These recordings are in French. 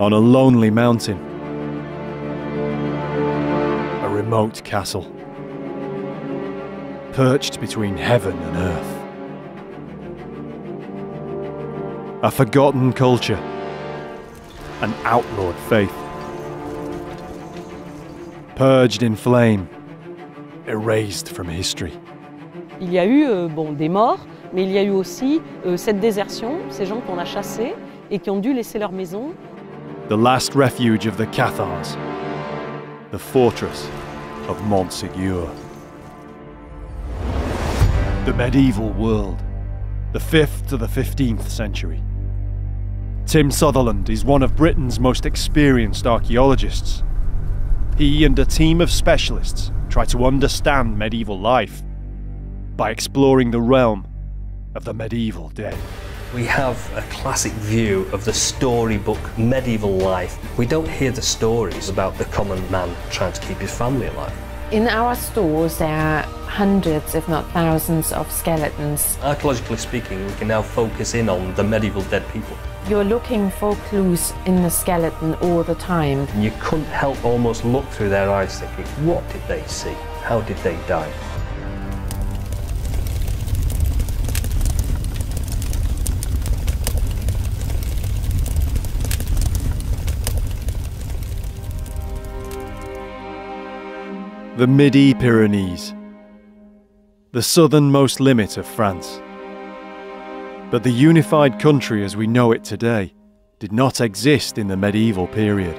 On a lonely mountain, a remote castle, perched between heaven and earth. A forgotten culture, an outlawed faith, purged in flame, erased from history. Il y a eu des morts, mais il y a eu aussi cette désertion, ces gens qu'on a chassés et qui ont dû laisser leur maison. The last refuge of the Cathars, the fortress of Montségur. The medieval world, the 5th to the 15th century. Tim Sutherland is one of Britain's most experienced archaeologists. He and a team of specialists try to understand medieval life by exploring the realm of the medieval dead. We have a classic view of the storybook medieval life. We don't hear the stories about the common man trying to keep his family alive. In our stores there are hundreds, if not thousands, of skeletons. Archaeologically speaking, we can now focus in on the medieval dead people. You're looking for clues in the skeleton all the time. And you couldn't help almost look through their eyes thinking, what did they see? How did they die? The Midi-Pyrenees, the southernmost limit of France. But the unified country as we know it today did not exist in the medieval period.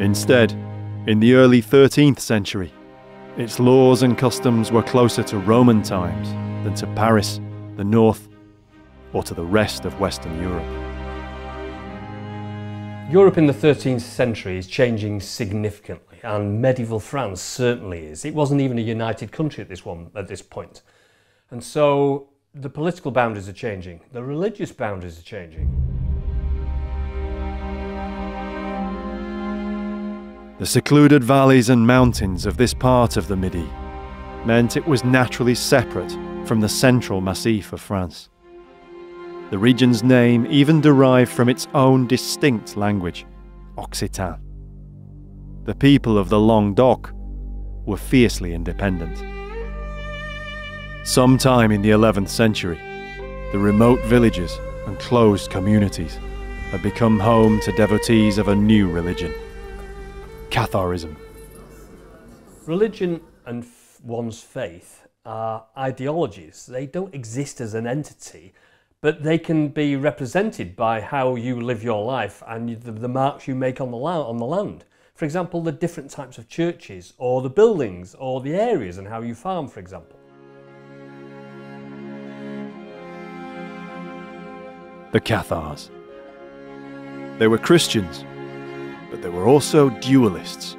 Instead, in the early 13th century, its laws and customs were closer to Roman times than to Paris, the north, or to the rest of Western Europe. Europe in the 13th century is changing significantly, and medieval France certainly is. It wasn't even a united country at this point. And so the political boundaries are changing, the religious boundaries are changing. The secluded valleys and mountains of this part of the Midi meant it was naturally separate from the central Massif of France. The region's name even derived from its own distinct language, Occitan. The people of the Languedoc were fiercely independent. Sometime in the 11th century, the remote villages and closed communities had become home to devotees of a new religion, Catharism. Religion and one's faith are ideologies. They don't exist as an entity, but they can be represented by how you live your life and the marks you make on the land. For example, the different types of churches, or the buildings, or the areas and how you farm, for example. The Cathars. They were Christians, but they were also dualists,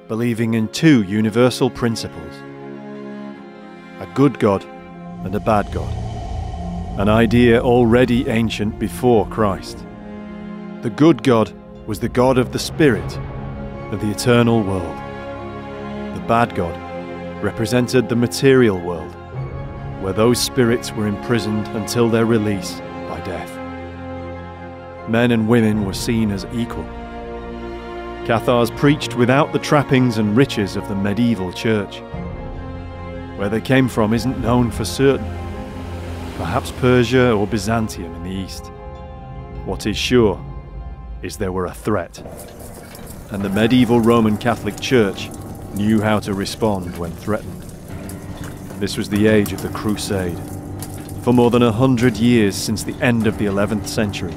believing in two universal principles: a good God and a bad God, an idea already ancient before Christ. The good God was the God of the spirit, of the eternal world. The bad God represented the material world, where those spirits were imprisoned until their release by death. Men and women were seen as equal. Cathars preached without the trappings and riches of the medieval church. Where they came from isn't known for certain. Perhaps Persia or Byzantium in the east. What is sure is they were a threat, and the medieval Roman Catholic Church knew how to respond when threatened. This was the age of the Crusade. For more than 100 years since the end of the 11th century,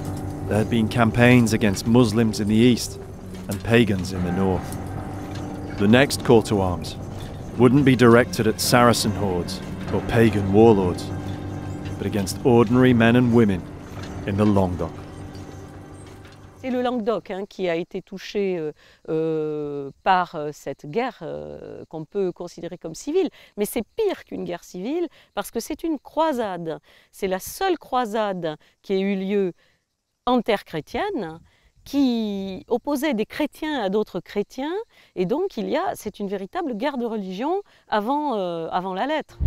there had been campaigns against Muslims in the east and pagans in the north. The next call to arms wouldn't be directed at Saracen hordes or pagan warlords, but against ordinary men and women in the Languedoc. C'est le Languedoc qui a été touché par cette guerre qu'on peut considérer comme civile, mais c'est pire qu'une guerre civile parce que c'est une croisade. C'est la seule croisade qui a eu lieu en terre chrétienne, qui opposait des chrétiens à d'autres chrétiens, et donc c'est une véritable guerre de religion avant la lettre.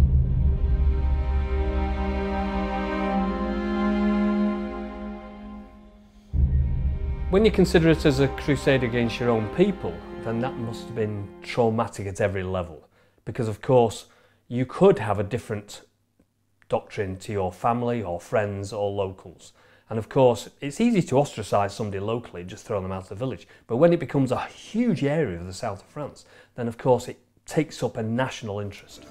When you consider it as a crusade against your own people, then that must have been traumatic at every level. Because of course, you could have a different doctrine to your family or friends or locals. And of course, it's easy to ostracise somebody locally, just throw them out of the village. But when it becomes a huge area of the south of France, then of course it takes up a national interest.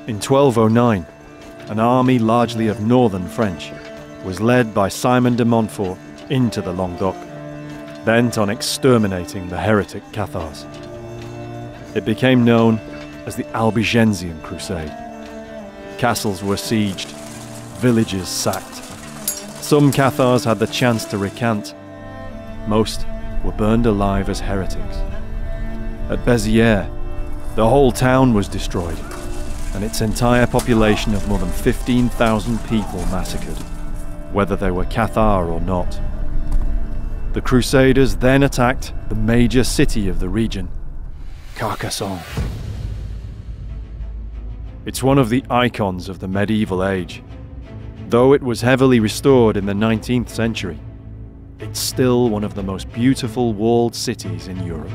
In 1209, an army largely of northern French was led by Simon de Montfort into the Languedoc, bent on exterminating the heretic Cathars. It became known as the Albigensian Crusade. Castles were sieged, villages sacked. Some Cathars had the chance to recant. Most were burned alive as heretics. At Béziers, the whole town was destroyed, and its entire population of more than 15,000 people massacred, whether they were Cathar or not. The Crusaders then attacked the major city of the region, Carcassonne. It's one of the icons of the medieval age. Though it was heavily restored in the 19th century, it's still one of the most beautiful walled cities in Europe.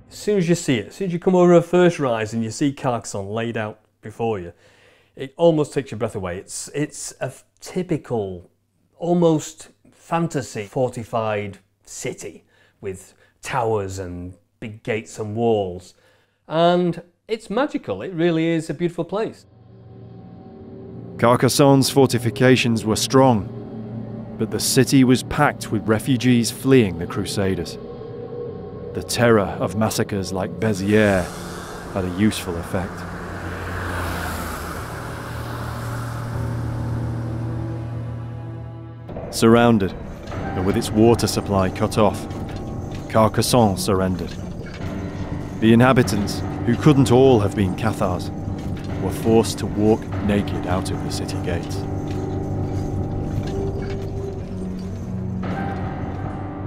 As soon as you see it, as soon as you come over a first rise and you see Carcassonne laid out before you, it almost takes your breath away. It's a typical, almost fantasy fortified city with towers and big gates and walls. And it's magical, it really is a beautiful place. Carcassonne's fortifications were strong, but the city was packed with refugees fleeing the Crusaders. The terror of massacres like Béziers had a useful effect. Surrounded, and with its water supply cut off, Carcassonne surrendered. The inhabitants, who couldn't all have been Cathars, were forced to walk naked out of the city gates.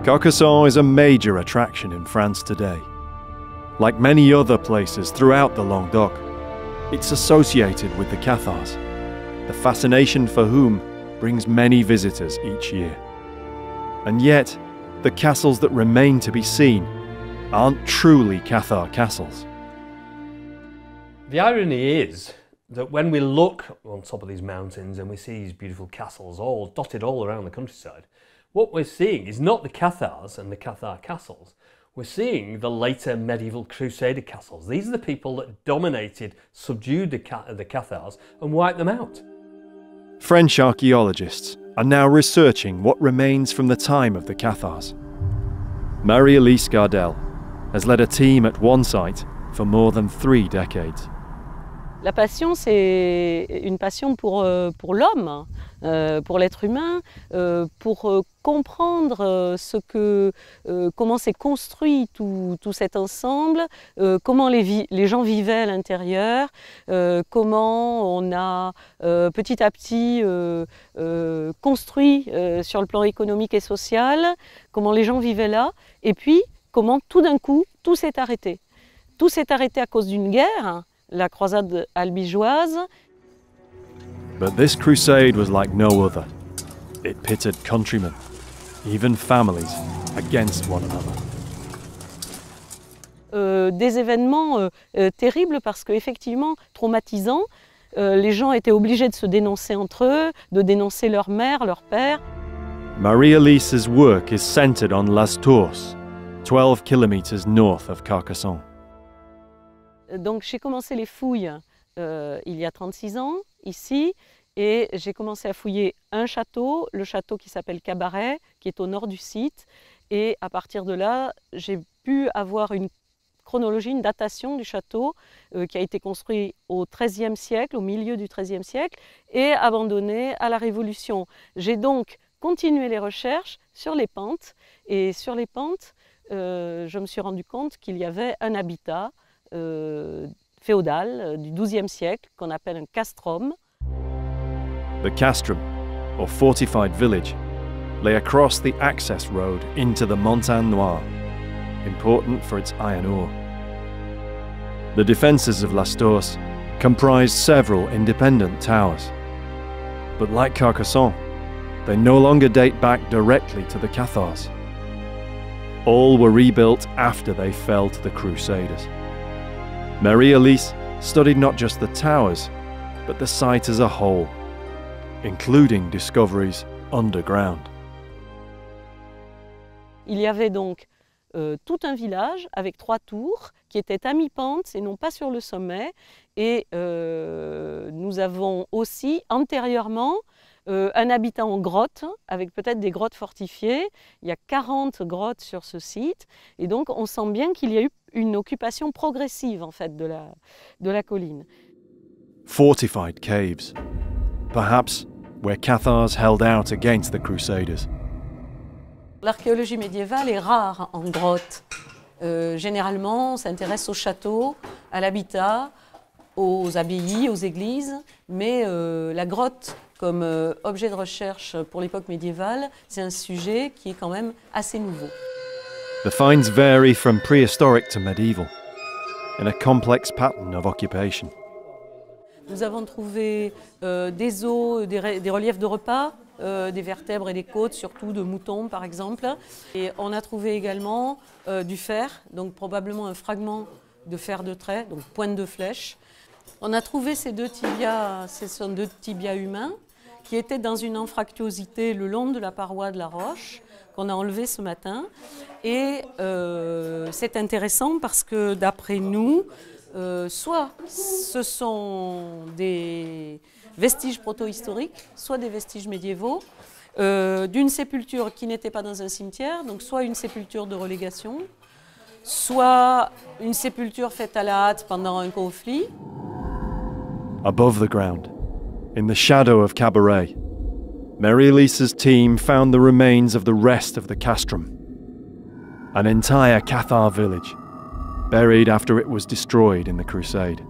Carcassonne is a major attraction in France today. Like many other places throughout the Languedoc, it's associated with the Cathars, the fascination for whom brings many visitors each year. And yet, the castles that remain to be seen aren't truly Cathar castles. The irony is that when we look on top of these mountains and we see these beautiful castles all dotted all around the countryside, what we're seeing is not the Cathars and the Cathar castles. We're seeing the later medieval Crusader castles. These are the people that dominated, subdued the Cathars and wiped them out. French archaeologists are now researching what remains from the time of the Cathars. Marie-Elise Gardel has led a team at one site for more than 3 decades. La passion, c'est une passion pour l'homme, pour l'être humain, pour comprendre comment s'est construit tout cet ensemble, comment les gens vivaient à l'intérieur, comment on a petit à petit construit sur le plan économique et social, comment les gens vivaient là, et puis comment tout d'un coup, tout s'est arrêté. Tout s'est arrêté à cause d'une guerre, la croisade albigeoise. But this crusade was like no other. It pitted countrymen, even families, against one another. Des événements terribles parce qu'effectivement traumatisants. Les gens étaient obligés de se dénoncer entre eux, de dénoncer leur mère, leur père. Marie-Elise's work is centered on Las Tours, 12 kilometers north of Carcassonne. Donc j'ai commencé les fouilles il y a 36 ans, ici, et j'ai commencé à fouiller un château, le château qui s'appelle Cabaret, qui est au nord du site, et à partir de là, j'ai pu avoir une chronologie, une datation du château qui a été construit au XIIIe siècle, au milieu du XIIIe siècle, et abandonné à la Révolution. J'ai donc continué les recherches sur les pentes, et sur les pentes, je me suis rendu compte qu'il y avait un habitat féodal du XIIe siècle qu'on appelle un castrum. The castrum, or fortified village, lay across the access road into the Montagne Noire, important for its iron ore. The defences of Lastos comprised several independent towers. But like Carcassonne, they no longer date back directly to the Cathars. All were rebuilt after they fell to the Crusaders. Marie-Elise studied not just the towers, but the site as a whole, including discoveries underground. Il y avait donc tout un village avec 3 tours qui étaient à mi-pente et non pas sur le sommet. Et nous avons aussi antérieurement un habitat en grotte avec peut-être des grottes fortifiées. Il y a 40 grottes sur ce site et donc on sent bien qu'il y a eu une occupation progressive en fait de la colline. Fortified caves, perhaps where Cathars held out against the Crusaders. L'archéologie médiévale est rare en grotte. Généralement, on s'intéresse aux châteaux, à l'habitat, aux abbayes, aux églises, mais la grotte comme objet de recherche pour l'époque médiévale, c'est un sujet qui est quand même assez nouveau. The finds vary from prehistoric to medieval, in a complex pattern of occupation. Nous avons trouvé des os, des reliefs de repas, des vertèbres et des côtes, surtout de moutons par exemple. Et on a trouvé également du fer, donc probablement un fragment de fer de trait, donc pointe de flèche. On a trouvé ces 2 tibias, ce sont 2 tibias humains, qui étaient dans une anfractuosité le long de la paroi de la roche, qu'on a enlevé ce matin. Et c'est intéressant parce que d'après nous, soit ce sont des vestiges proto-historiques, soit des vestiges médiévaux, d'une sépulture qui n'était pas dans un cimetière, donc soit une sépulture de relégation, soit une sépulture faite à la hâte pendant un conflit. Above the ground, in the shadow of Cabaret, Marie-Elise's team found the remains of the rest of the castrum, an entire Cathar village, buried after it was destroyed in the Crusade.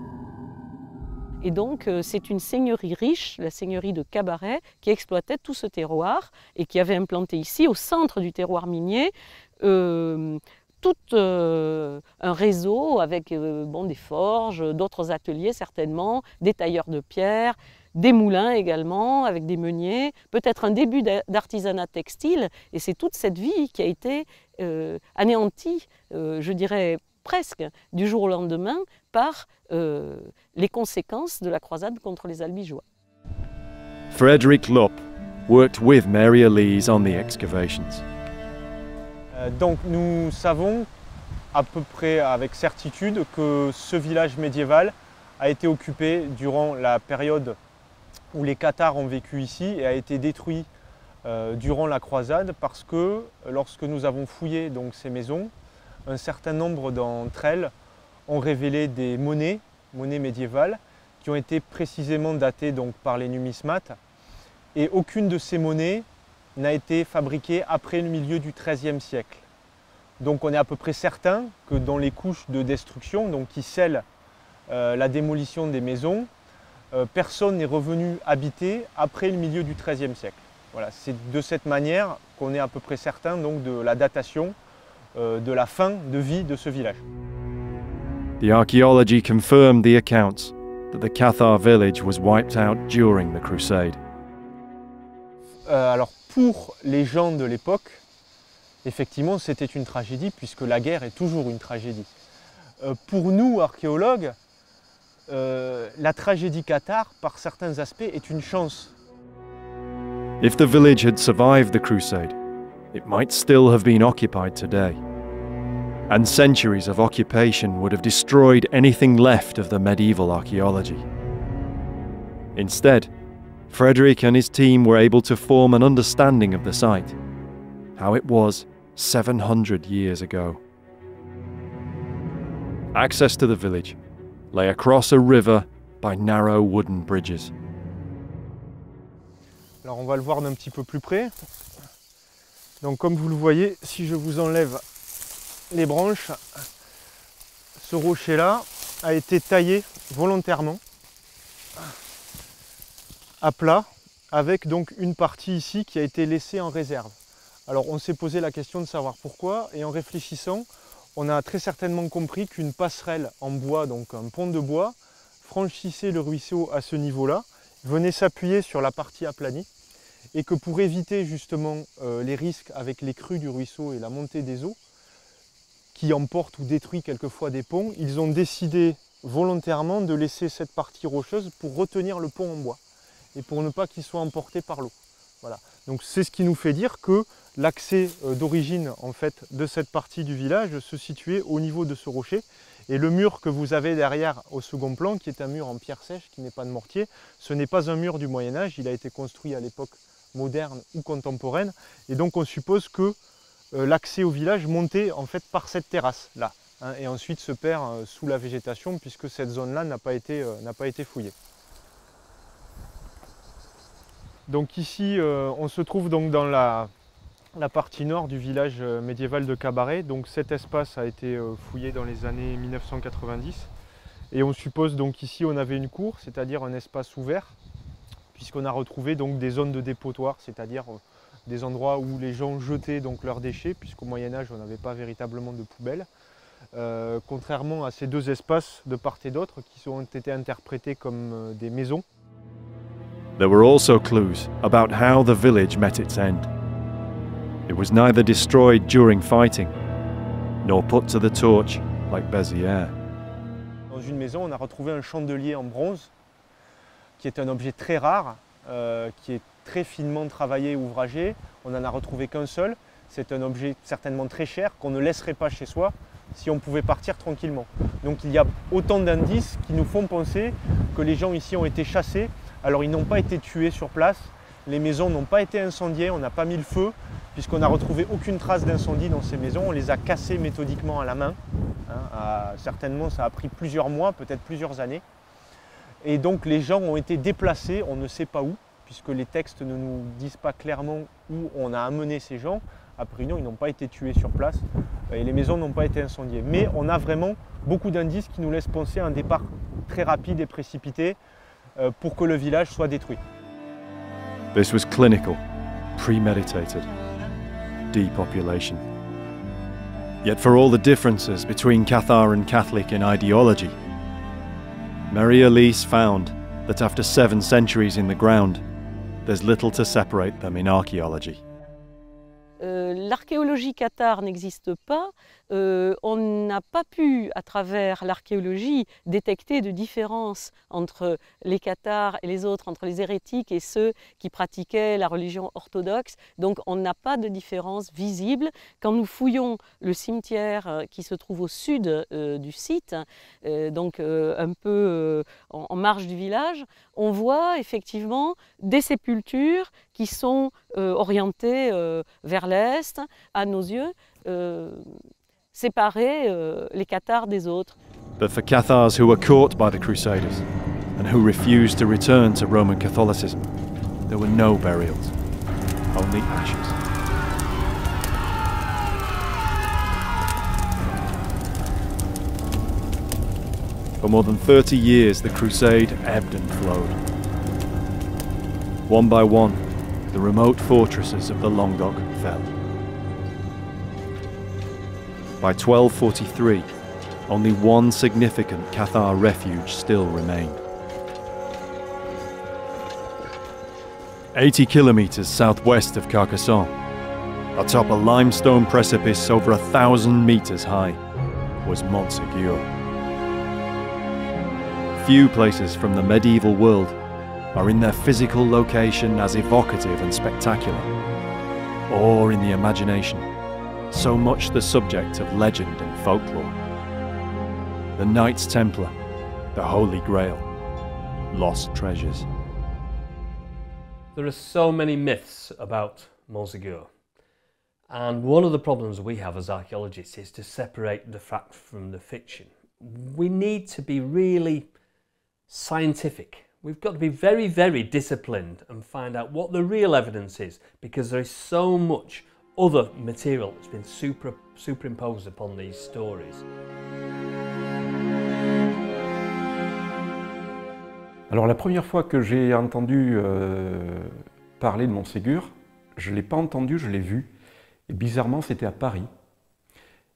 Et donc c'est une seigneurie riche, la seigneurie de Cabaret, qui exploitait tout ce terroir et qui avait implanté ici, au centre du terroir minier, tout un réseau avec des forges, d'autres ateliers certainement, des tailleurs de pierre, des moulins également avec des meuniers, peut-être un début d'artisanat textile. Et c'est toute cette vie qui a été anéantie, je dirais presque du jour au lendemain, par les conséquences de la croisade contre les Albigeois. Frederick Lopp worked with Marie-Elise on the excavations. Donc nous savons à peu près avec certitude que ce village médiéval a été occupé durant la période où les Cathars ont vécu ici et a été détruit durant la croisade parce que lorsque nous avons fouillé donc, ces maisons, un certain nombre d'entre elles ont révélé des monnaies médiévales qui ont été précisément datées donc, par les numismates et aucune de ces monnaies n'a été fabriquée après le milieu du XIIIe siècle. Donc on est à peu près certain que dans les couches de destruction donc, qui scellent la démolition des maisons, personne n'est revenu habiter après le milieu du XIIIe siècle. Voilà, c'est de cette manière qu'on est à peu près certain donc, de la datation de la fin de vie de ce village. The archaeology confirmed the accounts that the Cathar village was wiped out during the Crusade. Alors pour les gens de l'époque, effectivement c'était une tragédie puisque la guerre est toujours une tragédie. Pour nous archéologues, la tragédie cathare par certains aspects est une chance. If the village had survived the Crusade, it might still have been occupied today. And centuries of occupation would have destroyed anything left of the medieval archaeology. Instead, Frederick and his team were able to form an understanding of the site, how it was 700 years ago. Access to the village lay across a river by narrow wooden bridges. Alors on va le voir d'un petit peu plus près. Donc comme vous le voyez, si je vous enlève les branches, ce rocher-là a été taillé volontairement à plat, avec donc une partie ici qui a été laissée en réserve. Alors on s'est posé la question de savoir pourquoi, et en réfléchissant, on a très certainement compris qu'une passerelle en bois, donc un pont de bois, franchissait le ruisseau à ce niveau-là, venait s'appuyer sur la partie aplanie, et que pour éviter justement les risques avec les crues du ruisseau et la montée des eaux, qui emportent ou détruisent quelquefois des ponts, ils ont décidé volontairement de laisser cette partie rocheuse pour retenir le pont en bois, et pour ne pas qu'il soit emporté par l'eau. Voilà. Donc c'est ce qui nous fait dire que l'accès d'origine en fait, de cette partie du village se situait au niveau de ce rocher. Et le mur que vous avez derrière au second plan, qui est un mur en pierre sèche, qui n'est pas de mortier, ce n'est pas un mur du Moyen-Âge, il a été construit à l'époque moderne ou contemporaine. Et donc on suppose que l'accès au village montait en fait par cette terrasse-là, hein, et ensuite se perd sous la végétation, puisque cette zone-là n'a pas été fouillée. Donc ici, on se trouve donc dans la partie nord du village médiéval de Cabaret. Donc cet espace a été fouillé dans les années 1990. Et on suppose donc ici on avait une cour, c'est-à-dire un espace ouvert, puisqu'on a retrouvé donc des zones de dépotoir, c'est-à-dire des endroits où les gens jetaient donc leurs déchets, puisqu'au Moyen-Âge on n'avait pas véritablement de poubelles. Contrairement à ces deux espaces de part et d'autre qui ont été interprétés comme des maisons. There were also clues about how the village met its end. It was neither destroyed during fighting, nor put to the torch like Béziers. Dans une maison, on a retrouvé un chandelier en bronze, qui est un objet très rare, qui est très finement travaillé et ouvragé. On n'en a retrouvé qu'un seul. C'est un objet certainement très cher qu'on ne laisserait pas chez soi si on pouvait partir tranquillement. Donc il y a autant d'indices qui nous font penser que les gens ici ont été chassés. Alors ils n'ont pas été tués sur place, les maisons n'ont pas été incendiées, on n'a pas mis le feu, puisqu'on n'a retrouvé aucune trace d'incendie dans ces maisons, on les a cassées méthodiquement à la main. Certainement ça a pris plusieurs mois, peut-être plusieurs années. Et donc les gens ont été déplacés, on ne sait pas où, puisque les textes ne nous disent pas clairement où on a amené ces gens. Après non, ils n'ont pas été tués sur place et les maisons n'ont pas été incendiées. Mais on a vraiment beaucoup d'indices qui nous laissent penser à un départ très rapide et précipité pour que le village soit détruit. This was clinical, premeditated, depopulation. Yet for all the differences between Cathar and Catholic in ideology, Marie-Elise found that after 7 centuries in the ground, there's little to separate them in archaeology. L'archéologie cathare n'existe pas. On n'a pas pu, à travers l'archéologie, détecter de différence entre les cathares et les autres, entre les hérétiques et ceux qui pratiquaient la religion orthodoxe. Donc on n'a pas de différence visible. Quand nous fouillons le cimetière qui se trouve au sud du site, donc un peu en marge du village, on voit effectivement des sépultures qui sont orientées vers l'est, à nos yeux, séparer les cathares des autres. But for Cathars who were caught by the Crusaders and who refused to return to Roman Catholicism, there were no burials, only ashes. For more than 30 years, the crusade ebbed and flowed. One by one, the remote fortresses of the Languedoc fell. By 1243, only one significant Cathar refuge still remained. 80 kilometers southwest of Carcassonne, atop a limestone precipice over 1,000 meters high, was Montségur. Few places from the medieval world are in their physical location as evocative and spectacular, or in the imagination, so much the subject of legend and folklore. The Knights Templar, the Holy Grail, lost treasures. There are so many myths about Montségur, and one of the problems we have as archaeologists is to separate the fact from the fiction. We need to be really scientific. We've got to be very, very disciplined and find out what the real evidence is, because there is so much other material that's been superimposed upon these stories. Alors la première fois que j'ai entendu parler de Montségur, je ne l'ai pas entendu, je l'ai vu. Et bizarrement, c'était à Paris.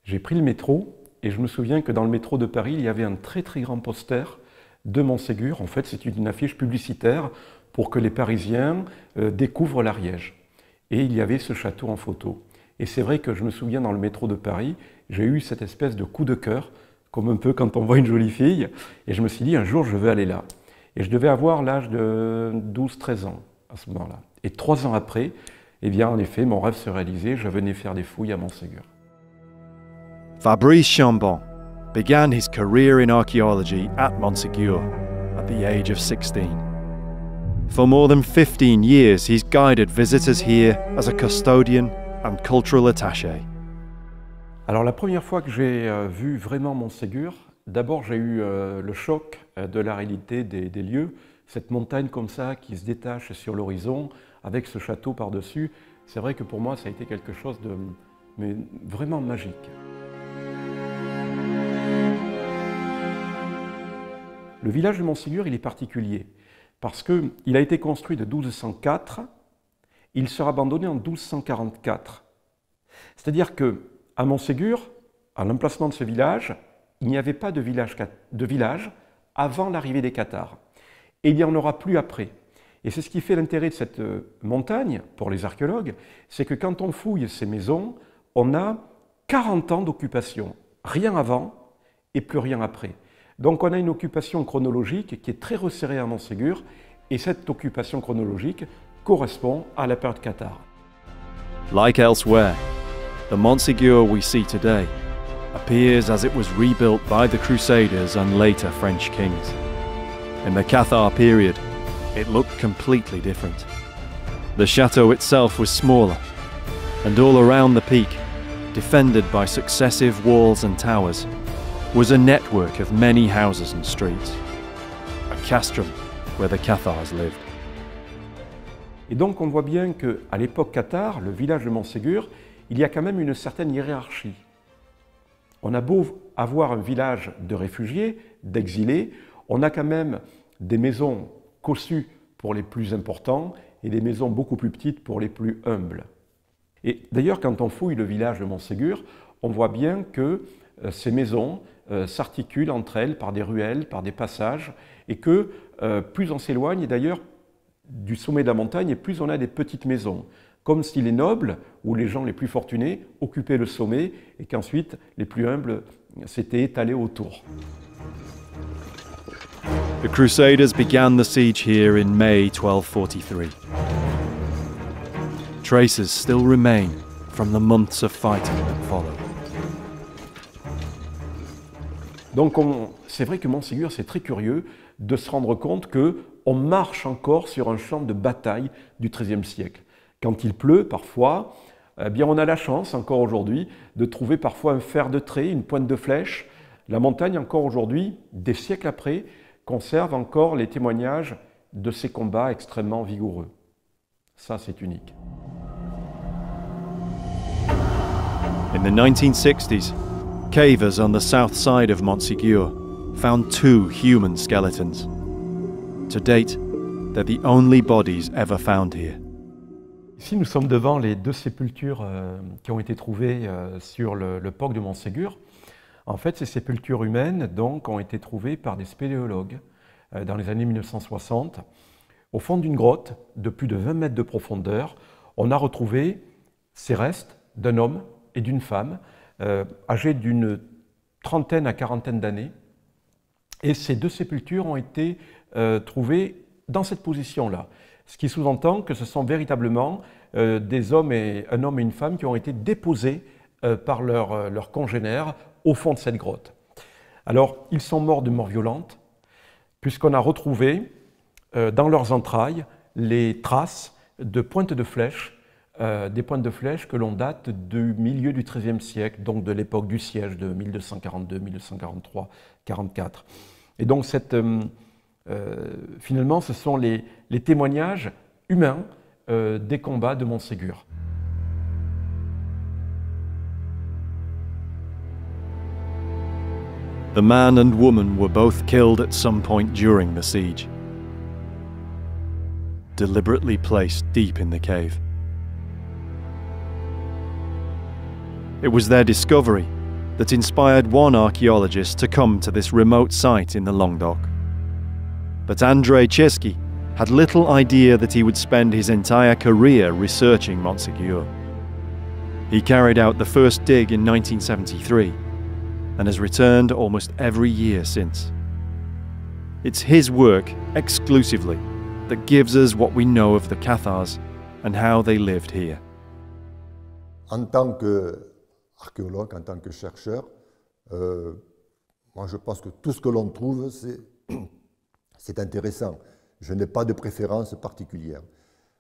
J'ai pris le métro et je me souviens que dans le métro de Paris, il y avait un très très grand poster de Montségur. En fait, c'est une affiche publicitaire pour que les Parisiens découvrent l'Ariège. Et il y avait ce château en photo. Et c'est vrai que je me souviens dans le métro de Paris, j'ai eu cette espèce de coup de cœur, comme un peu quand on voit une jolie fille, et je me suis dit un jour je veux aller là. Et je devais avoir l'âge de 12-13 ans à ce moment-là. Et 3 ans après, eh bien en effet, mon rêve se réalisait, je venais faire des fouilles à Montségur. Fabrice Chambon began his career in archaeology at Montségur at the age of 16. For more than 15 years, he's guided visitors here as a custodian and cultural attaché. Alors la première fois que j'ai vu vraiment Montségur, d'abord j'ai eu le choc de la réalité des lieux, cette montagne comme ça qui se détache sur l'horizon avec ce château par-dessus. C'est vrai que pour moi ça a été quelque chose de vraiment magique. Le village de Montségur, il est particulier parce qu'il a été construit de 1204, il sera abandonné en 1244. C'est-à-dire qu'à Montségur, à l'emplacement de ce village, il n'y avait pas de village avant l'arrivée des Cathares. Et il n'y en aura plus après. Et c'est ce qui fait l'intérêt de cette montagne, pour les archéologues, c'est que quand on fouille ces maisons, on a 40 ans d'occupation. Rien avant et plus rien après. Donc on a une occupation chronologique qui est très resserrée à Montségur, et cette occupation chronologique correspond à la période cathare. Like elsewhere, the Montségur we see today appears as it was rebuilt by the Crusaders and later French kings. In the Cathar period, it looked completely different. The chateau itself was smaller, and all around the peak, defended by successive walls and towers, was a network of many houses and streets, a castrum where the Cathars lived. Et donc on voit bien qu'à l'époque cathare, le village de Montségur, il y a quand même une certaine hiérarchie. On a beau avoir un village de réfugiés, d'exilés, on a quand même des maisons cossues pour les plus importants et des maisons beaucoup plus petites pour les plus humbles. Et d'ailleurs, quand on fouille le village de Montségur, on voit bien que ces maisons s'articulent entre elles par des ruelles, par des passages, et que plus on s'éloigne, d'ailleurs, du sommet de la montagne, et plus on a des petites maisons, comme si les nobles, ou les gens les plus fortunés, occupaient le sommet, et qu'ensuite les plus humbles s'étaient étalés autour. The Crusaders began the siege here in May 1243. Traces still remain from the months of fighting that followed. Donc c'est vrai que Montségur, c'est très curieux de se rendre compte qu'on marche encore sur un champ de bataille du XIIIe siècle. Quand il pleut, parfois, eh bien on a la chance, encore aujourd'hui, de trouver parfois un fer de trait, une pointe de flèche. La montagne, encore aujourd'hui, des siècles après, conserve encore les témoignages de ces combats extrêmement vigoureux. Ça, c'est unique. In the 1960s, cavers on the south side of Montségur found 2 human skeletons. To date, they're the only bodies ever found here. Ici, nous sommes devant les 2 sépultures qui ont été trouvées sur le POC de Montségur. En fait, ces sépultures humaines donc, ont été trouvées par des spéléologues dans les années 1960. Au fond d'une grotte de plus de 20 mètres de profondeur, on a retrouvé ces restes d'un homme et d'une femme âgés d'une trentaine à quarantaine d'années. Et ces 2 sépultures ont été trouvées dans cette position-là. Ce qui sous-entend que ce sont véritablement un homme et une femme qui ont été déposés par leurs congénères au fond de cette grotte. Alors, ils sont morts de mort violente, puisqu'on a retrouvé dans leurs entrailles les traces de pointes de flèches, des pointes de flèches que l'on date du milieu du XIIIe siècle, donc de l'époque du siège de 1242, 1243, 44. Et donc, finalement, ce sont les témoignages humains des combats de Montségur. The man and woman were both killed at some point during the siege, deliberately placed deep in the cave. It was their discovery that inspired one archaeologist to come to this remote site in the Languedoc. But André Český had little idea that he would spend his entire career researching Montségur. He carried out the first dig in 1973 and has returned almost every year since. It's his work exclusively that gives us what we know of the Cathars and how they lived here. En tant qu'archéologue, en tant que chercheur, moi je pense que tout ce que l'on trouve, c'est intéressant. Je n'ai pas de préférence particulière.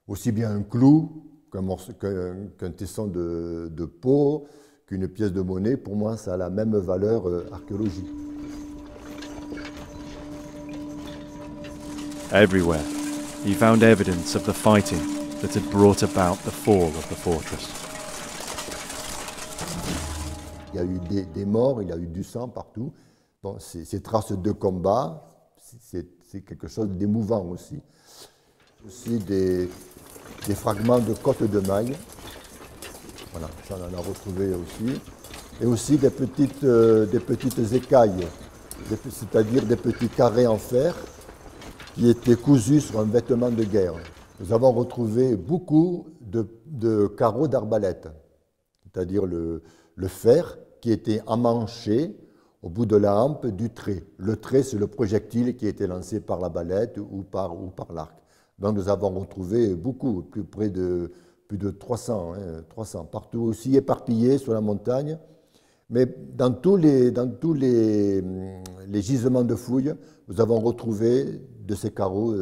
Aussi bien un clou qu'un tesson de peau, qu'une pièce de monnaie, pour moi ça a la même valeur archéologique. Everywhere, he found evidence of the fighting that had brought about the fall of the fortress. Il y a eu des morts, il y a eu du sang partout. Bon, ces traces de combat, c'est quelque chose d'émouvant aussi. Aussi des fragments de côtes de mailles. Voilà, ça on en a retrouvé aussi. Et aussi des petites écailles, c'est-à-dire des petits carrés en fer qui étaient cousus sur un vêtement de guerre. Nous avons retrouvé beaucoup de carreaux d'arbalète, c'est-à-dire le fer qui était emmanché au bout de la hampe du trait. Le trait, c'est le projectile qui était lancé par la balette ou par l'arc. Donc nous avons retrouvé beaucoup, plus de 300, 300, partout aussi éparpillés sur la montagne. Mais dans tous les gisements de fouilles, nous avons retrouvé de ces carreaux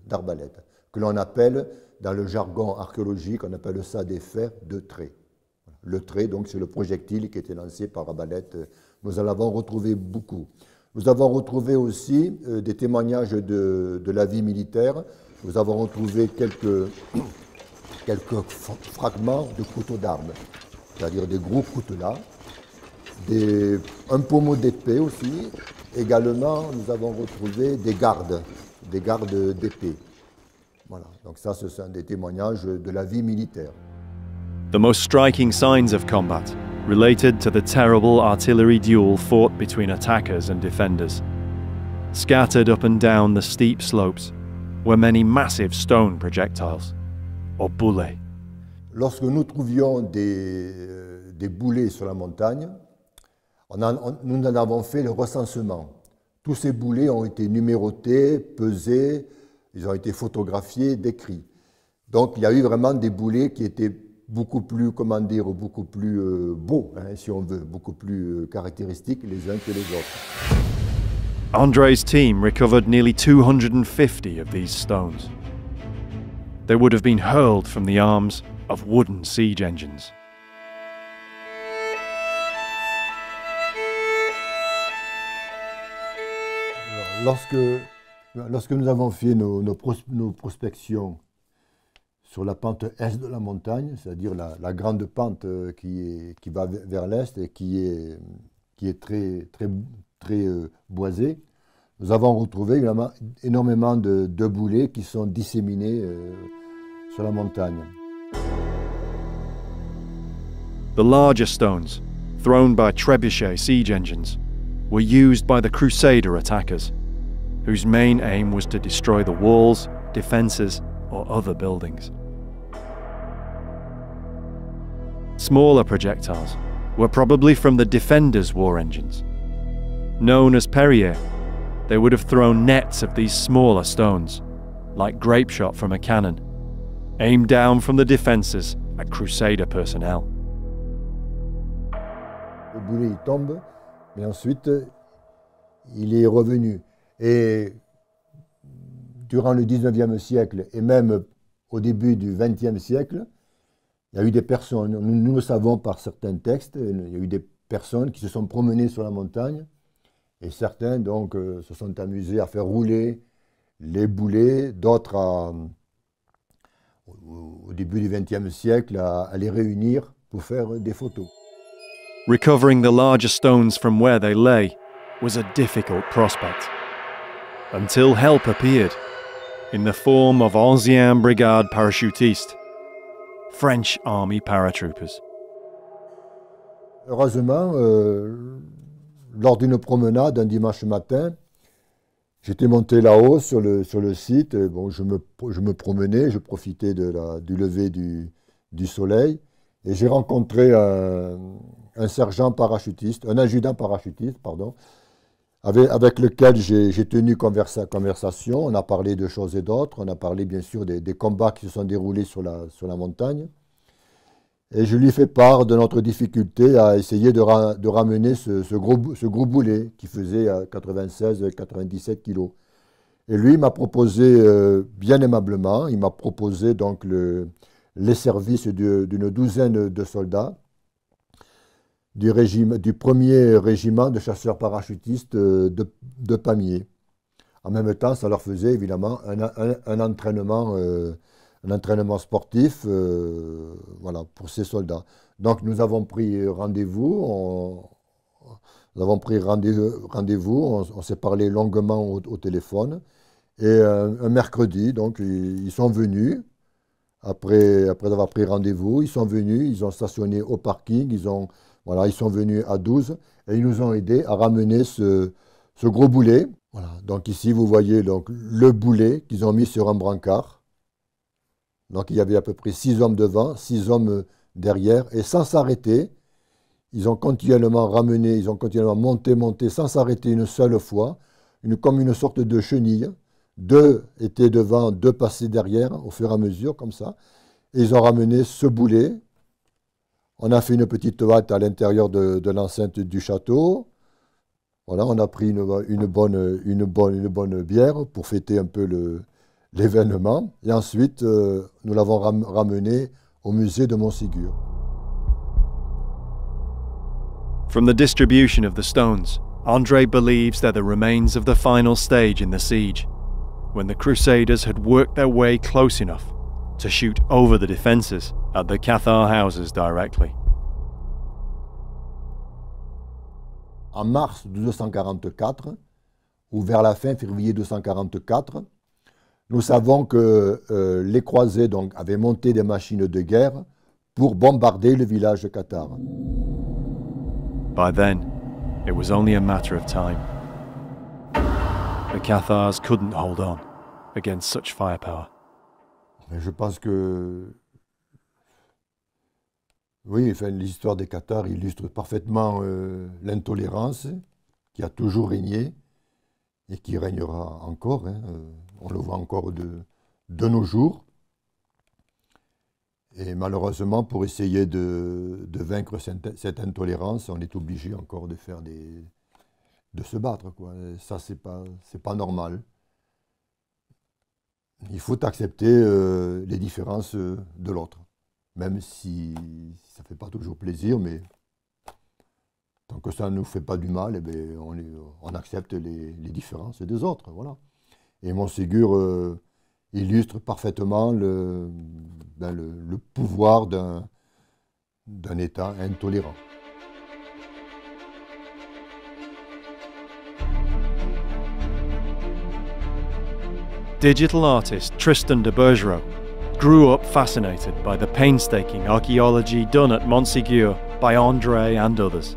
d'arbalète, que l'on appelle, dans le jargon archéologique, on appelle ça des fers de trait. Le trait, donc, c'est le projectile qui était lancé par arbalète. Nous en avons retrouvé beaucoup. Nous avons retrouvé aussi des témoignages de la vie militaire. Nous avons retrouvé quelques fragments de couteaux d'armes, c'est-à-dire des gros coutelas, un pommeau d'épée aussi. Également, nous avons retrouvé des gardes d'épée. Voilà, donc ça, ce sont des témoignages de la vie militaire. The most striking signs of combat related to the terrible artillery duel fought between attackers and defenders. Scattered up and down the steep slopes were many massive stone projectiles, or boulets. Lorsque nous trouvions des boulets sur la montagne, nous en avons fait le recensement. Tous ces boulets ont été numérotés, pesés, ils ont été photographiés, décrits. Donc il y a eu vraiment des boulets qui étaient beaucoup plus, beaucoup plus beaux, si on veut, beaucoup plus caractéristiques les uns que les autres. André's team recovered nearly 250 of these stones. They would have been hurled from the arms of wooden siege engines. Lorsque nous avons fait nos prospections sur la pente est de la montagne, c'est-à-dire la grande pente qui va vers l'est et qui est très boisée, nous avons retrouvé énormément de boulets qui sont disséminés sur la montagne. The larger stones, thrown by trebuchet siege engines, were used by the Crusader attackers, whose main aim was to destroy the walls, defences, or other buildings. Smaller projectiles were probably from the defenders' war engines. Known as Perrier, they would have thrown nets of these smaller stones, like grape shot from a cannon, aimed down from the defences at Crusader personnel. Le boulet il tombe, mais ensuite il est revenu. Et durant le 19e siècle et même au début du 20e siècle, il y a eu des personnes, nous le savons par certains textes, il y a eu des personnes qui se sont promenées sur la montagne et certains donc se sont amusés à faire rouler les boulets, d'autres au début du 20e siècle à les réunir pour faire des photos. Recovering the larger stones from where they lay was a difficult prospect, until help appeared in the form of 11e Brigade Parachutistes, French Army paratroopers. Heureusement, lors d'une promenade un dimanche matin, j'étais monté là-haut sur le site. Bon, je me promenais, je profitais du lever du soleil. Et j'ai rencontré un sergent parachutiste, un adjudant parachutiste, pardon, avec lequel j'ai tenu conversation. On a parlé de choses et d'autres. On a parlé bien sûr des combats qui se sont déroulés sur la montagne. Et je lui ai fait part de notre difficulté à essayer de ramener ce gros boulet qui faisait 96-97 kilos. Et lui m'a proposé, bien aimablement, il m'a proposé donc les services d'une douzaine de soldats du 1er régiment de chasseurs parachutistes de Pamiers. En même temps, ça leur faisait évidemment un entraînement sportif voilà, pour ces soldats. Donc nous avons pris rendez-vous, on s'est parlé longuement au téléphone. Et un mercredi, donc, ils sont venus, après avoir pris rendez-vous, ils sont venus, ils ont stationné au parking, ils sont venus à 12 et ils nous ont aidés à ramener ce gros boulet. Voilà. Donc ici, vous voyez donc, le boulet qu'ils ont mis sur un brancard. Donc il y avait à peu près 6 hommes devant, 6 hommes derrière, et sans s'arrêter, ils ont continuellement ramené, ils ont continuellement monté sans s'arrêter une seule fois, comme une sorte de chenille. 2 étaient devant, 2 passaient derrière, au fur et à mesure, comme ça. Et ils ont ramené ce boulet. On a fait une petite halte à l'intérieur de l'enceinte du château. Voilà, on a pris une bonne bière pour fêter un peu l'événement. Et ensuite, nous l'avons ramené au musée de Montségur. From the distribution of the stones, André believes they're the remains of the final stage in the siege, when the Crusaders had worked their way close enough to shoot over the defences at the Cathar houses directly. En mars 1244, ou vers la fin février 1244, nous savons que les croisés donc, avaient monté des machines de guerre pour bombarder le village de Cathar. By then, it was only a matter of time. The Cathars couldn't hold on against such firepower. Je pense que oui, enfin, l'histoire des Cathars illustre parfaitement l'intolérance qui a toujours régné et qui régnera encore. Hein, on le voit encore de nos jours. Et malheureusement, pour essayer de vaincre cette intolérance, on est obligé encore de se battre, quoi. Et ça, c'est pas normal. Il faut accepter les différences de l'autre, même si ça ne fait pas toujours plaisir, mais tant que ça ne nous fait pas du mal, eh bien, on accepte les différences des autres. Voilà. Et Montségur illustre parfaitement le pouvoir d'un État intolérant. Digital artist Tristan de Bergerot grew up fascinated by the painstaking archaeology done at Montségur by André and others.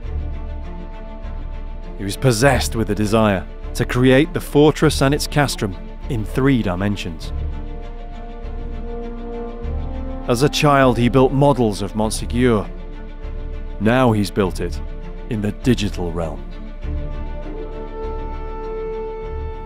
He was possessed with a desire to create the fortress and its castrum in 3 dimensions. As a child, he built models of Montségur. Now he's built it in the digital realm.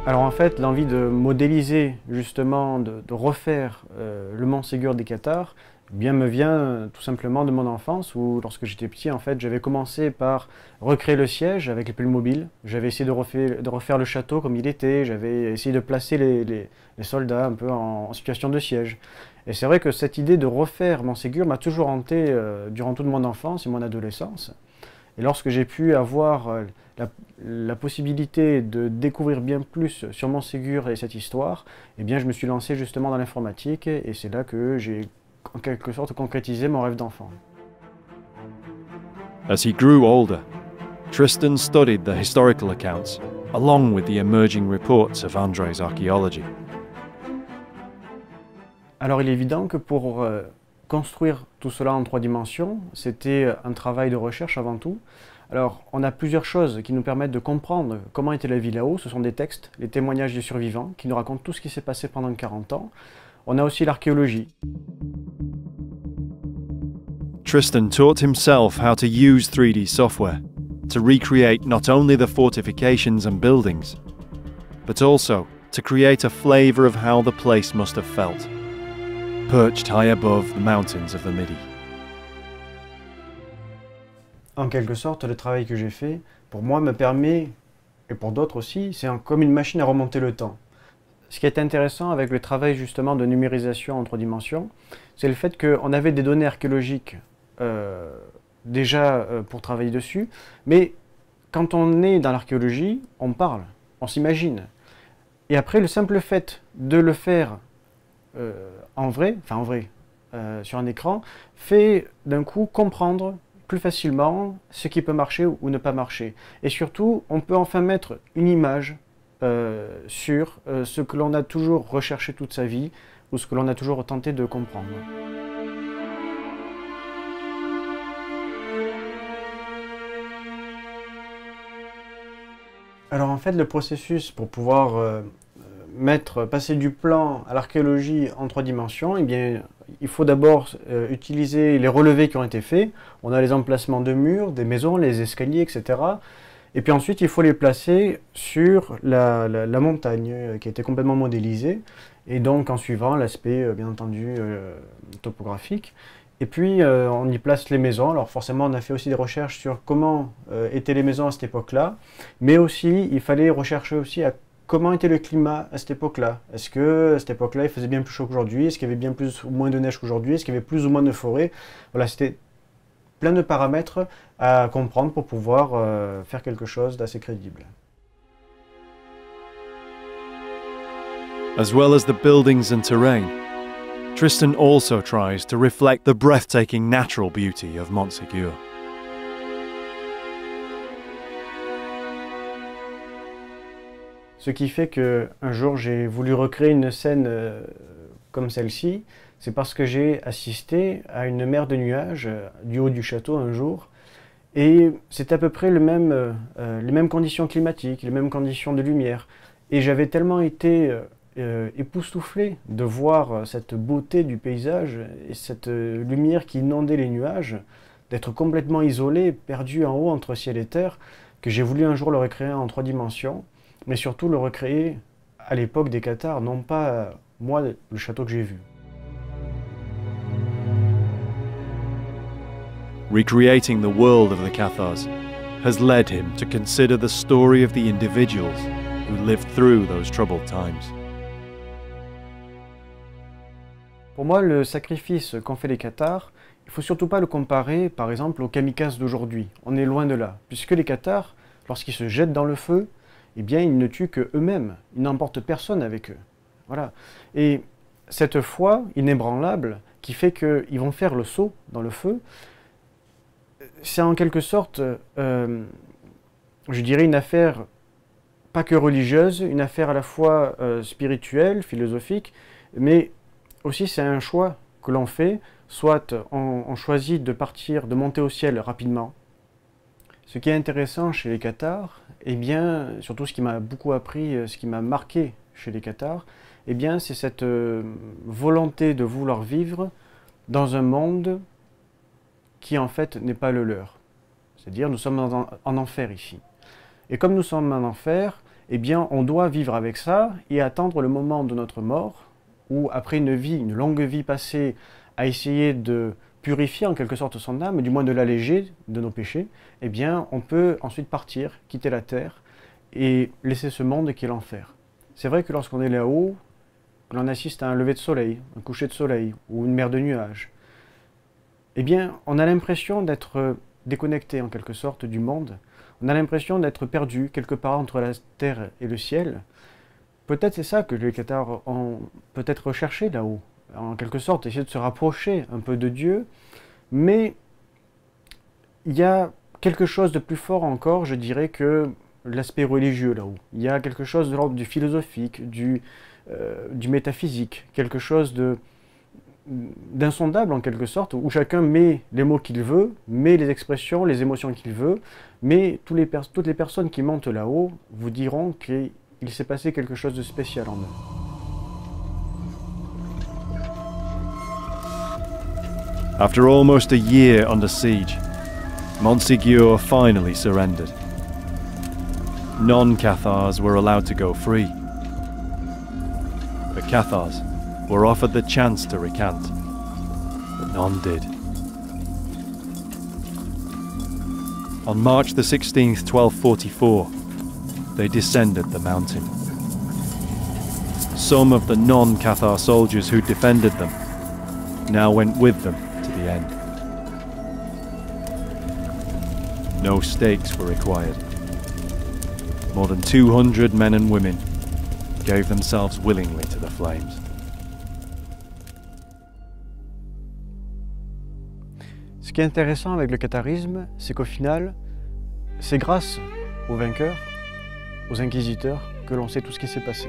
Alors en fait, l'envie de modéliser, justement, de refaire le Montségur des Cathars, eh bien, me vient tout simplement de mon enfance, où lorsque j'étais petit, en fait, j'avais commencé par recréer le siège avec les Playmobil. J'avais essayé de refaire le château comme il était, j'avais essayé de placer les soldats un peu en situation de siège. Et c'est vrai que cette idée de refaire Montségur m'a toujours hanté durant toute mon enfance et mon adolescence. Et lorsque j'ai pu avoir la possibilité de découvrir bien plus sur Montségur et cette histoire, eh bien je me suis lancé justement dans l'informatique et c'est là que j'ai en quelque sorte concrétisé mon rêve d'enfant. As he grew older, Tristan studied the historical accounts along with the emerging reports of André's archaeology. Alors il est évident que pour construire tout cela en 3 dimensions, c'était un travail de recherche avant tout. Alors, on a plusieurs choses qui nous permettent de comprendre comment était la vie là-haut. Ce sont des textes, les témoignages des survivants, qui nous racontent tout ce qui s'est passé pendant 40 ans. On a aussi l'archéologie. Tristan taught himself how to use 3D software to recreate not only the fortifications and buildings, but also to create a flavour of how the place must have felt, perched high above the mountains of the Midi. En quelque sorte, le travail que j'ai fait, pour moi, me permet, et pour d'autres aussi, c'est comme une machine à remonter le temps. Ce qui est intéressant avec le travail justement de numérisation en 3 dimensions, c'est le fait qu'on avait des données archéologiques déjà pour travailler dessus, mais quand on est dans l'archéologie, on parle, on s'imagine. Et après, le simple fait de le faire sur un écran, fait d'un coup comprendre plus facilement ce qui peut marcher ou ne pas marcher. Et surtout, on peut enfin mettre une image sur ce que l'on a toujours recherché toute sa vie ou ce que l'on a toujours tenté de comprendre. Alors en fait, le processus pour pouvoir passer du plan à l'archéologie en 3 dimensions, eh bien, il faut d'abord utiliser les relevés qui ont été faits. On a les emplacements de murs, des maisons, les escaliers, etc. Et puis ensuite, il faut les placer sur la montagne qui a été complètement modélisée, et donc en suivant l'aspect, bien entendu, topographique. Et puis, on y place les maisons. Alors forcément, on a fait aussi des recherches sur comment étaient les maisons à cette époque-là, mais aussi, il fallait rechercher aussi à comment était le climat à cette époque-là. Est-ce que à cette époque-là, il faisait bien plus chaud qu'aujourd'hui? Est-ce qu'il y avait bien plus ou moins de neige qu'aujourd'hui? Est-ce qu'il y avait plus ou moins de forêt? Voilà, c'était plein de paramètres à comprendre pour pouvoir faire quelque chose d'assez crédible. As well as the buildings and terrain, Tristan also tries to reflect the breathtaking natural beauty of Montségur. Ce qui fait qu'un jour j'ai voulu recréer une scène comme celle-ci, c'est parce que j'ai assisté à une mer de nuages du haut du château un jour, et c'est à peu près les mêmes conditions climatiques, les mêmes conditions de lumière. Et j'avais tellement été époustouflé de voir cette beauté du paysage et cette lumière qui inondait les nuages, d'être complètement isolé, perdu en haut entre ciel et terre, que j'ai voulu un jour le recréer en 3 dimensions. Mais surtout le recréer à l'époque des Cathares, non pas moi, le château que j'ai vu. Recreating the world of the Cathars has led him to consider the story of the individuals who lived through those troubled times. Pour moi, le sacrifice qu'ont fait les Cathares, il ne faut surtout pas le comparer, par exemple, aux kamikazes d'aujourd'hui. On est loin de là, puisque les Cathares, lorsqu'ils se jettent dans le feu, eh bien, ils ne tuent qu'eux-mêmes, ils n'emportent personne avec eux. Voilà. Et cette foi inébranlable qui fait qu'ils vont faire le saut dans le feu, c'est en quelque sorte, je dirais, une affaire pas que religieuse, une affaire à la fois spirituelle, philosophique, mais aussi c'est un choix que l'on fait, soit on choisit de partir, de monter au ciel rapidement. Ce qui est intéressant chez les Cathares, eh bien, surtout ce qui m'a beaucoup appris, ce qui m'a marqué chez les Cathares, eh bien, c'est cette volonté de vouloir vivre dans un monde qui en fait n'est pas le leur. C'est-à-dire, nous sommes en enfer ici. Et comme nous sommes en enfer, eh bien, on doit vivre avec ça et attendre le moment de notre mort, où après une longue vie passée à essayer de purifier en quelque sorte son âme, du moins de l'alléger de nos péchés, eh bien, on peut ensuite partir, quitter la terre et laisser ce monde qui est l'enfer. C'est vrai que lorsqu'on est là-haut, que l'on assiste à un lever de soleil, un coucher de soleil ou une mer de nuages, eh bien, on a l'impression d'être déconnecté en quelque sorte du monde. On a l'impression d'être perdu quelque part entre la terre et le ciel. Peut-être c'est ça que les Cathares ont peut-être recherché là-haut, en quelque sorte, essayer de se rapprocher un peu de Dieu, mais il y a quelque chose de plus fort encore, je dirais, que l'aspect religieux là-haut. Il y a quelque chose de l'ordre du philosophique, du métaphysique, quelque chose d'insondable en quelque sorte, où chacun met les mots qu'il veut, met les expressions, les émotions qu'il veut, mais toutes les personnes qui montent là-haut vous diront qu'il s'est passé quelque chose de spécial en eux. After almost a year under siege, Montségur finally surrendered. Non-Cathars were allowed to go free. The Cathars were offered the chance to recant, but none did. On March the 16th, 1244, they descended the mountain. Some of the non-Cathar soldiers who defended them now went with them to the end. No stakes were required. More than 200 men and women gave themselves willingly to the flames. Ce qui est intéressant avec le catharisme, c'est qu'au final, c'est grâce aux vainqueurs, aux inquisiteurs, que l'on sait tout ce qui s'est passé.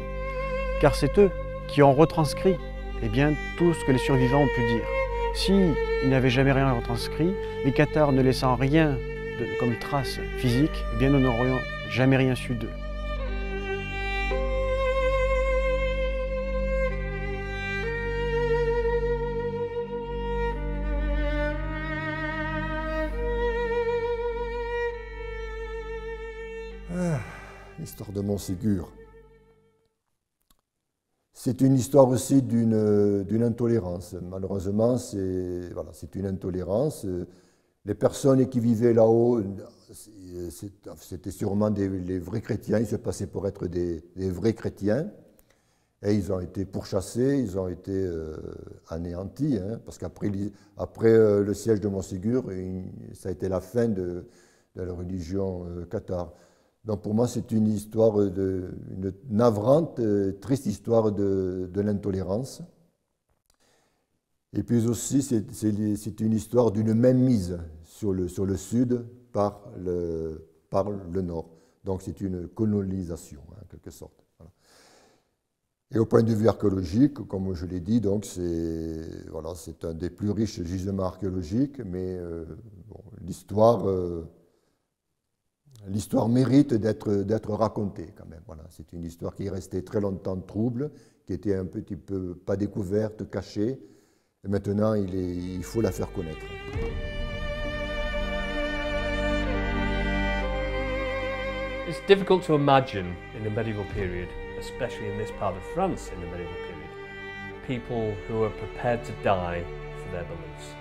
Car c'est eux qui ont retranscrit tout ce que les survivants ont pu dire. S'ils n'avaient jamais rien retranscrit, les Cathars ne laissant rien comme trace physique, nous n'aurions jamais rien su d'eux. L'histoire de Montségur. C'est une histoire aussi d'une intolérance. Malheureusement, c'est une intolérance. Les personnes qui vivaient là-haut, c'était sûrement les vrais chrétiens, ils se passaient pour être des vrais chrétiens. Et ils ont été pourchassés, ils ont été anéantis, hein, parce qu'après le siège de Montségur, ça a été la fin de la religion cathare. Donc pour moi, c'est une histoire, une navrante, triste histoire de l'intolérance. Et puis aussi, c'est une histoire d'une mainmise sur le sud par le nord. Donc c'est une colonisation, hein, en quelque sorte. Voilà. Et au point de vue archéologique, comme je l'ai dit, donc c'est un des plus riches gisements archéologiques, mais l'histoire mérite d'être racontée quand même. Voilà. C'est une histoire qui est restée très longtemps trouble, qui était un petit peu pas découverte, cachée. Et maintenant, il faut la faire connaître. It's difficult to imagine in the medieval period, especially in this part of France in the medieval period, people who are prepared to die for their beliefs.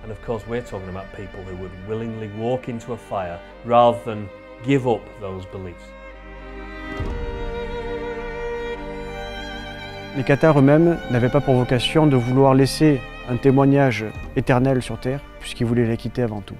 And of course, we're talking about people who would willingly walk into a fire rather than give up those beliefs. Les Cathars eux-mêmes n'avaient pas pour vocation de vouloir laisser un témoignage éternel sur Terre, puisqu'ils voulaient la quitter avant tout.